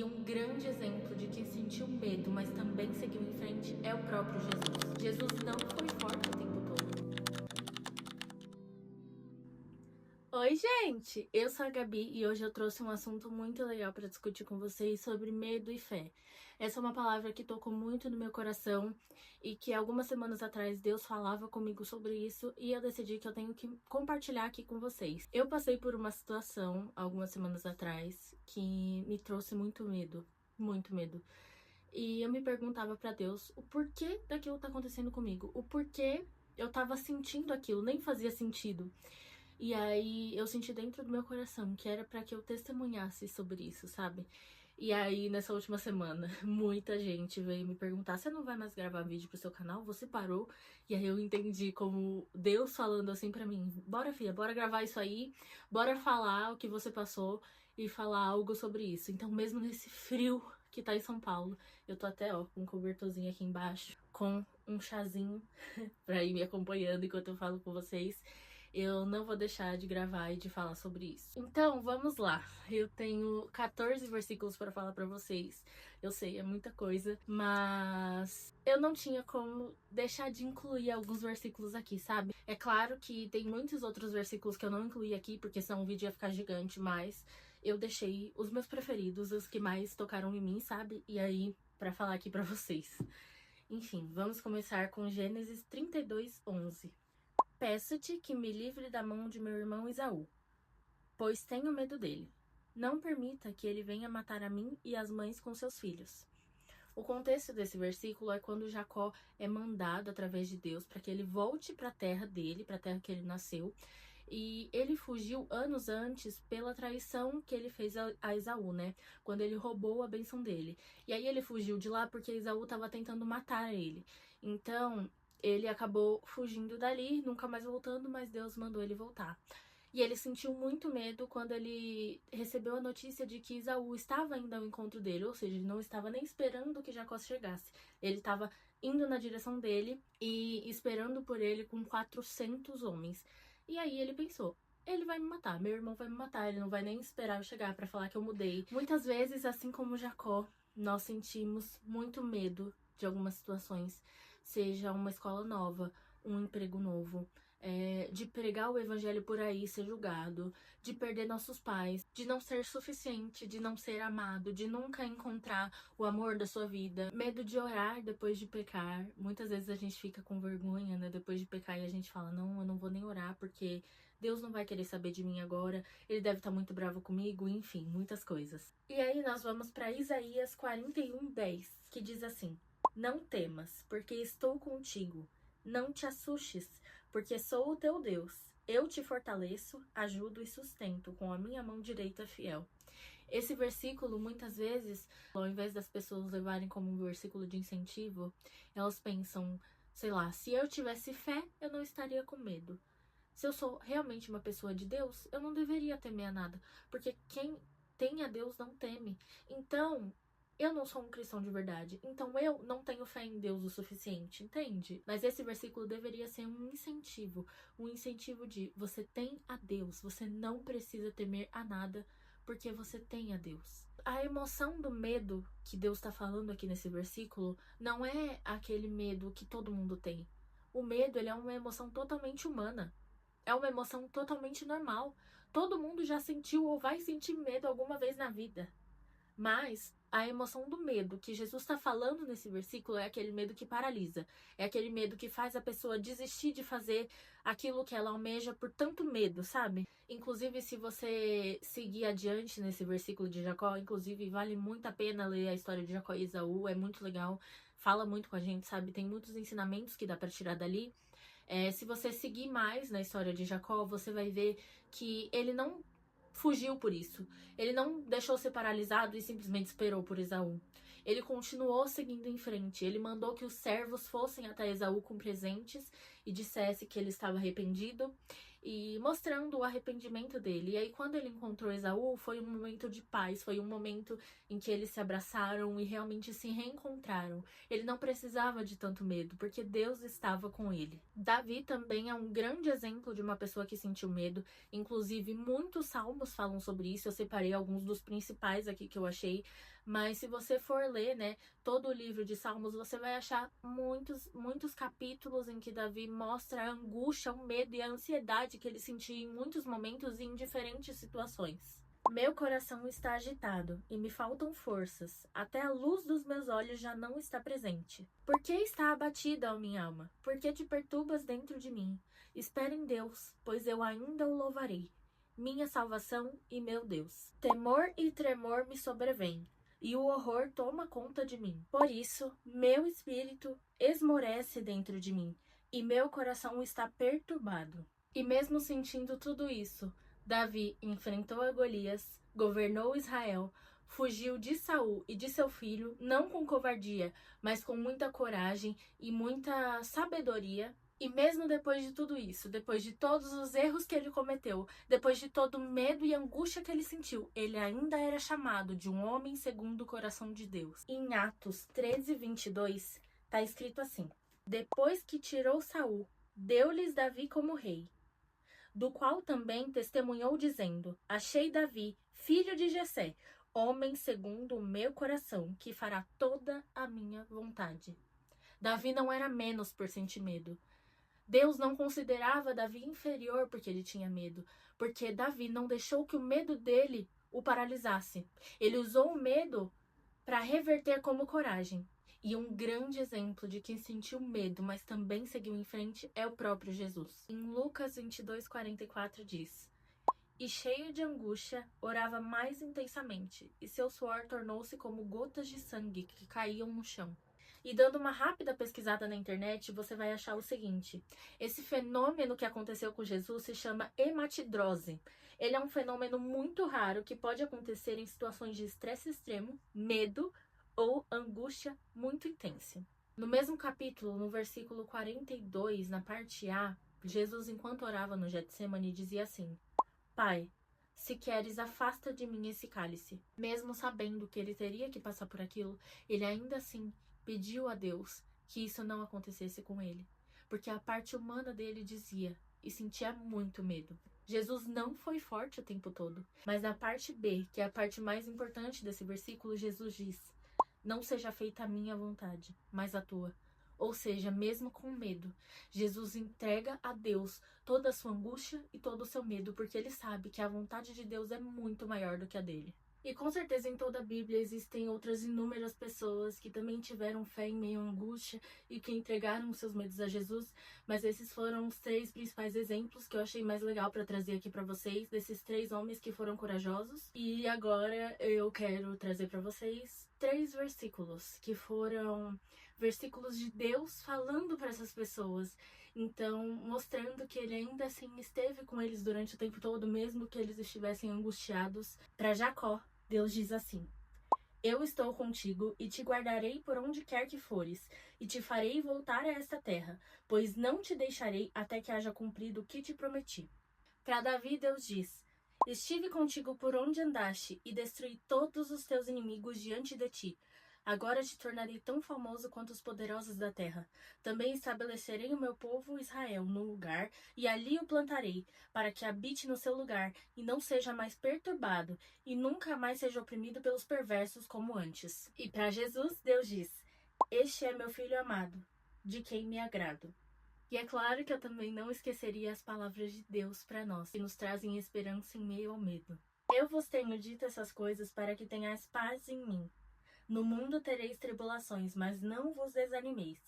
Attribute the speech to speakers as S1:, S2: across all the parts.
S1: E um grande exemplo de quem sentiu medo, mas também seguiu em frente, é o próprio Jesus. Jesus não foi forte o tempo todo. Oi, gente! Eu sou a Gabi e hoje eu trouxe um assunto muito legal para discutir com vocês sobre medo e fé. Essa é uma palavra que tocou muito no meu coração e que algumas semanas atrás Deus falava comigo sobre isso e eu decidi que eu tenho que compartilhar aqui com vocês. Eu passei por uma situação algumas semanas atrás que me trouxe muito medo, muito medo. E eu me perguntava para Deus o porquê daquilo tá acontecendo comigo, o porquê eu tava sentindo aquilo, nem fazia sentido. E aí eu senti dentro do meu coração que era pra que eu testemunhasse sobre isso, sabe? E aí nessa última semana, muita gente veio me perguntar: você não vai mais gravar vídeo pro seu canal? Você parou? E aí eu entendi como Deus falando assim pra mim: bora, filha, bora gravar isso aí, bora falar o que você passou e falar algo sobre isso. Então, mesmo nesse frio que tá em São Paulo, eu tô até, ó, com um cobertorzinho aqui embaixo, com um chazinho pra ir me acompanhando enquanto eu falo com vocês. Eu não vou deixar de gravar e de falar sobre isso. Então, vamos lá. Eu tenho 14 versículos para falar para vocês. Eu sei, é muita coisa, mas eu não tinha como deixar de incluir alguns versículos aqui, sabe? É claro que tem muitos outros versículos que eu não incluí aqui, porque senão o vídeo ia ficar gigante, mas eu deixei os meus preferidos, os que mais tocaram em mim, sabe? E aí, para falar aqui para vocês. Enfim, vamos começar com Gênesis 32:11. Peço-te que me livre da mão de meu irmão Esaú, pois tenho medo dele. Não permita que ele venha matar a mim e as mães com seus filhos. O contexto desse versículo é quando Jacó é mandado através de Deus para que ele volte para a terra dele, para a terra que ele nasceu, e ele fugiu anos antes pela traição que ele fez a Esaú, né? Quando ele roubou a bênção dele. E aí ele fugiu de lá porque Esaú estava tentando matar ele. Então, ele acabou fugindo dali, nunca mais voltando, mas Deus mandou ele voltar. E ele sentiu muito medo quando ele recebeu a notícia de que Esaú estava indo ao encontro dele, ou seja, ele não estava nem esperando que Jacó chegasse. Ele estava indo na direção dele e esperando por ele com 400 homens. E aí ele pensou: ele vai me matar, meu irmão vai me matar, ele não vai nem esperar eu chegar para falar que eu mudei. Muitas vezes, assim como Jacó, nós sentimos muito medo de algumas situações, seja uma escola nova, um emprego novo, de pregar o evangelho por aí, ser julgado, de perder nossos pais, de não ser suficiente, de não ser amado, de nunca encontrar o amor da sua vida, medo de orar depois de pecar. Muitas vezes a gente fica com vergonha, né, depois de pecar, e a gente fala: não, eu não vou nem orar porque Deus não vai querer saber de mim agora, ele deve estar muito bravo comigo, enfim, muitas coisas. E aí nós vamos para Isaías 41:10, que diz assim: não temas, porque estou contigo. Não te assustes, porque sou o teu Deus. Eu te fortaleço, ajudo e sustento com a minha mão direita fiel. Esse versículo, muitas vezes, ao invés das pessoas levarem como um versículo de incentivo, elas pensam, sei lá, se eu tivesse fé, eu não estaria com medo. Se eu sou realmente uma pessoa de Deus, eu não deveria temer a nada, porque quem tem a Deus não teme. Então, eu não sou um cristão de verdade, então eu não tenho fé em Deus o suficiente, entende? Mas esse versículo deveria ser um incentivo de: você tem a Deus, você não precisa temer a nada, porque você tem a Deus. A emoção do medo que Deus está falando aqui nesse versículo não é aquele medo que todo mundo tem. O medo, ele é uma emoção totalmente humana. É uma emoção totalmente normal. Todo mundo já sentiu ou vai sentir medo alguma vez na vida. Mas a emoção do medo que Jesus está falando nesse versículo é aquele medo que paralisa. É aquele medo que faz a pessoa desistir de fazer aquilo que ela almeja por tanto medo, sabe? Inclusive, se você seguir adiante nesse versículo de Jacó, inclusive vale muito a pena ler a história de Jacó e Esaú, é muito legal, fala muito com a gente, sabe? Tem muitos ensinamentos que dá para tirar dali. Se você seguir mais na história de Jacó, você vai ver que ele não fugiu por isso. Ele não deixou ser paralisado e simplesmente esperou por Esaú. Ele continuou seguindo em frente. Ele mandou que os servos fossem até Esaú com presentes e dissesse que ele estava arrependido, e mostrando o arrependimento dele. E aí, quando ele encontrou Esaú, foi um momento de paz, foi um momento em que eles se abraçaram e realmente se reencontraram. Ele não precisava de tanto medo, porque Deus estava com ele. Davi também é um grande exemplo de uma pessoa que sentiu medo. Inclusive, muitos salmos falam sobre isso. Eu separei alguns dos principais aqui que eu achei, Mas se você for ler, né, todo o livro de Salmos, você vai achar muitos capítulos em que Davi mostra a angústia, o medo e a ansiedade que ele sentia em muitos momentos e em diferentes situações. Meu coração está agitado e me faltam forças. Até a luz dos meus olhos já não está presente. Por que está abatida, ó minha alma? Por que te perturbas dentro de mim? Espera em Deus, pois eu ainda o louvarei, minha salvação e meu Deus. Temor e tremor me sobrevêm, e o horror toma conta de mim. Por isso, meu espírito esmorece dentro de mim, e meu coração está perturbado. E mesmo sentindo tudo isso, Davi enfrentou a Golias, governou Israel, fugiu de Saul e de seu filho, não com covardia, mas com muita coragem e muita sabedoria. E mesmo depois de tudo isso, depois de todos os erros que ele cometeu, depois de todo o medo e angústia que ele sentiu, ele ainda era chamado de um homem segundo o coração de Deus. Em Atos 13:22, está escrito assim: Depois que tirou Saul, deu-lhes Davi como rei, do qual também testemunhou dizendo: Achei Davi, filho de Jessé, homem segundo o meu coração, que fará toda a minha vontade. Davi não era menos por sentir medo. Deus não considerava Davi inferior porque ele tinha medo, porque Davi não deixou que o medo dele o paralisasse. Ele usou o medo para reverter como coragem. E um grande exemplo de quem sentiu medo, mas também seguiu em frente, é o próprio Jesus. Em Lucas 22:44 diz: E cheio de angústia, orava mais intensamente, e seu suor tornou-se como gotas de sangue que caíam no chão. E dando uma rápida pesquisada na internet, você vai achar o seguinte: esse fenômeno que aconteceu com Jesus se chama hematidrose. Ele é um fenômeno muito raro que pode acontecer em situações de estresse extremo, medo ou angústia muito intensa. No mesmo capítulo, no versículo 42, na parte A, Jesus, enquanto orava no Getsemane, dizia assim: Pai, se queres, afasta de mim esse cálice. Mesmo sabendo que ele teria que passar por aquilo, ele ainda assim pediu a Deus que isso não acontecesse com ele, porque a parte humana dele dizia e sentia muito medo. Jesus não foi forte o tempo todo, mas na parte B, que é a parte mais importante desse versículo, Jesus diz: Não seja feita a minha vontade, mas a tua. Ou seja, mesmo com medo, Jesus entrega a Deus toda a sua angústia e todo o seu medo, porque ele sabe que a vontade de Deus é muito maior do que a dele. E com certeza em toda a Bíblia existem outras inúmeras pessoas que também tiveram fé em meio à angústia e que entregaram seus medos a Jesus, mas esses foram os 3 principais exemplos que eu achei mais legal para trazer aqui para vocês, desses 3 homens que foram corajosos. E agora eu quero trazer para vocês 3 versículos que foram versículos de Deus falando para essas pessoas. Então, mostrando que ele ainda assim esteve com eles durante o tempo todo, mesmo que eles estivessem angustiados. Para Jacó, Deus diz assim: Eu estou contigo e te guardarei por onde quer que fores, e te farei voltar a esta terra, pois não te deixarei até que haja cumprido o que te prometi. Para Davi, Deus diz: Estive contigo por onde andaste, e destruí todos os teus inimigos diante de ti. Agora te tornarei tão famoso quanto os poderosos da terra. Também estabelecerei o meu povo Israel num lugar, e ali o plantarei, para que habite no seu lugar, e não seja mais perturbado, e nunca mais seja oprimido pelos perversos como antes. E para Jesus, Deus diz: Este é meu filho amado, de quem me agrado. E é claro que eu também não esqueceria as palavras de Deus para nós, que nos trazem esperança em meio ao medo. Eu vos tenho dito essas coisas para que tenhais paz em mim. No mundo tereis tribulações, mas não vos desanimeis.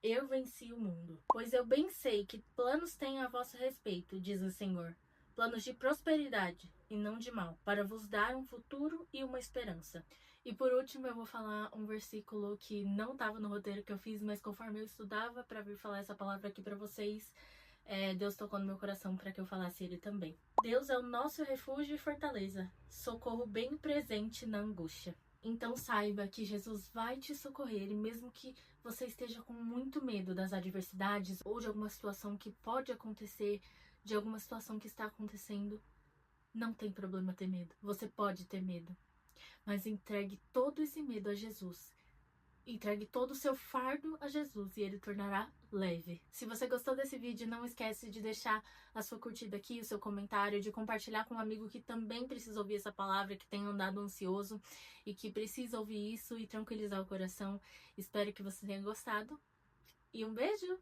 S1: Eu venci o mundo. Pois eu bem sei que planos tenho a vosso respeito, diz o Senhor. Planos de prosperidade e não de mal, para vos dar um futuro e uma esperança. E por último eu vou falar um versículo que não estava no roteiro que eu fiz, mas conforme eu estudava para vir falar essa palavra aqui para vocês, Deus tocou no meu coração para que eu falasse ele também. Deus é o nosso refúgio e fortaleza, socorro bem presente na angústia. Então saiba que Jesus vai te socorrer, e mesmo que você esteja com muito medo das adversidades ou de alguma situação que pode acontecer, de alguma situação que está acontecendo, não tem problema ter medo. Você pode ter medo, mas entregue todo esse medo a Jesus, Entregue todo o seu fardo a Jesus e ele tornará leve. Se você gostou desse vídeo, não esquece de deixar a sua curtida aqui, o seu comentário, de compartilhar com um amigo que também precisa ouvir essa palavra, que tem andado ansioso e que precisa ouvir isso e tranquilizar o coração. Espero que você tenha gostado e um beijo!